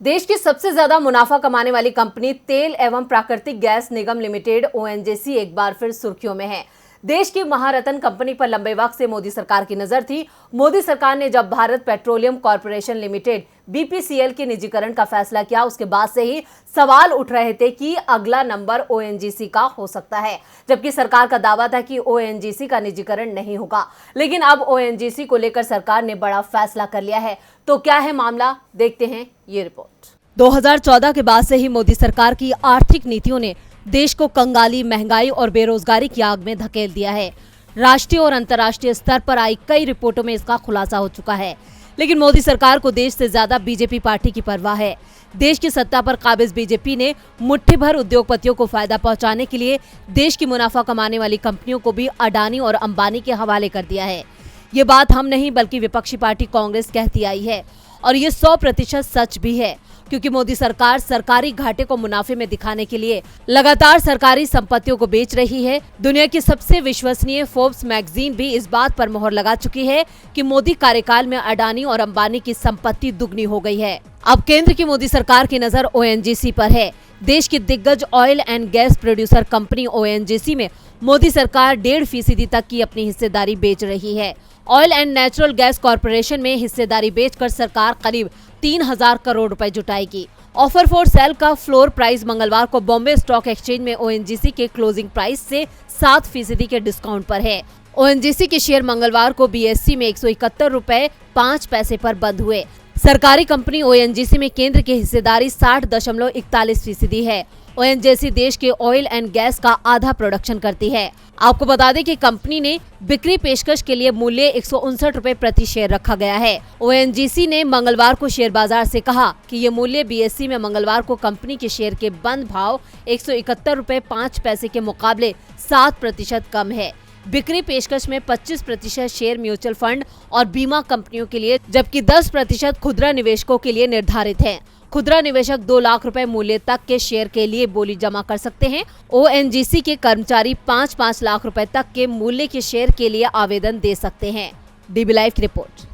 देश की सबसे ज्यादा मुनाफा कमाने वाली कंपनी तेल एवं प्राकृतिक गैस निगम लिमिटेड ओएनजीसी एक बार फिर सुर्खियों में है। देश की महारत्न कंपनी पर लंबे वक्त से मोदी सरकार की नजर थी। मोदी सरकार ने जब Bharat petroleum corporation limited BPCL के निजीकरण का फैसला किया, उसके बाद से ही सवाल उठ रहे थे कि अगला नंबर ओएनजीसी का हो सकता है, जबकि सरकार का दावा था कि ओएनजीसी का निजीकरण नहीं होगा। लेकिन अब ओएनजीसी को लेकर सरकार ने बड़ा फैसला कर लिया है। तो क्या है मामला, देखते हैं ये रिपोर्ट। 2014 के बाद से ही मोदी सरकार की आर्थिक नीतियों ने देश को कंगाली, महंगाई और बेरोजगारी की आग में धकेल दिया है। राष्ट्रीय और अंतर्राष्ट्रीय स्तर पर आई कई रिपोर्टों में इसका खुलासा हो चुका है। लेकिन मोदी सरकार को देश से ज्यादा बीजेपी पार्टी की परवाह है। देश की सत्ता पर काबिज बीजेपी ने मुट्ठी भर उद्योगपतियों को फायदा पहुंचाने के लिए देश की मुनाफा कमाने वाली कंपनियों को भी अडानी और अंबानी के हवाले कर दिया है। ये बात हम नहीं बल्कि विपक्षी पार्टी कांग्रेस कहती आई है, और ये 100% सच भी है, क्योंकि मोदी सरकार सरकारी घाटे को मुनाफे में दिखाने के लिए लगातार सरकारी संपत्तियों को बेच रही है। दुनिया की सबसे विश्वसनीय फोर्ब्स मैगजीन भी इस बात पर मोहर लगा चुकी है कि मोदी कार्यकाल में अडानी और अंबानी की संपत्ति दुगनी हो गई है। अब केंद्र की मोदी सरकार की नजर ओएनजीसी पर है। देश की दिग्गज oil and gas producer company ONGC में मोदी सरकार 1.5% तक की अपनी हिस्सेदारी बेच रही है। Oil and natural gas corporation में हिस्सेदारी बेचकर सरकार करीब 3,000 करोड़ रुपए जुटाएगी। ऑफर फॉर सेल का फ्लोर प्राइस मंगलवार को बॉम्बे स्टॉक एक्सचेंज में ओएनजीसी के क्लोजिंग प्राइस से 7% के डिस्काउंट पर है। ओएनजीसी के शेयर मंगलवार को बीएसई में 171 रुपए 5 पैसे पर बंद हुए। सरकारी कंपनी ओएनजीसी में केंद्र की हिस्सेदारी 60.41% है। ओएनजीसी देश के ऑयल एंड गैस का आधा प्रोडक्शन करती है। आपको बता दें कि कंपनी ने बिक्री पेशकश के लिए मूल्य 159 रुपए प्रति शेयर रखा गया है। ओएनजीसी ने मंगलवार को शेयर बाजार से कहा कि ये मूल्य बीएसई में मंगलवार को कंपनी के शेयर के बंद भाव 171 रुपए 5 पैसे के मुकाबले 7% कम है। बिक्री पेशकश में 25% शेयर म्यूचुअल फंड और बीमा कंपनियों के लिए, जबकि 10% खुदरा निवेशकों के लिए निर्धारित है। खुदरा निवेशक 2 लाख रुपए मूल्य तक के शेयर के लिए बोली जमा कर सकते हैं। ओएनजीसी के कर्मचारी 5-5 लाख रुपए तक के मूल्य के शेयर के लिए आवेदन दे सकते हैं। डीबी लाइव की रिपोर्ट।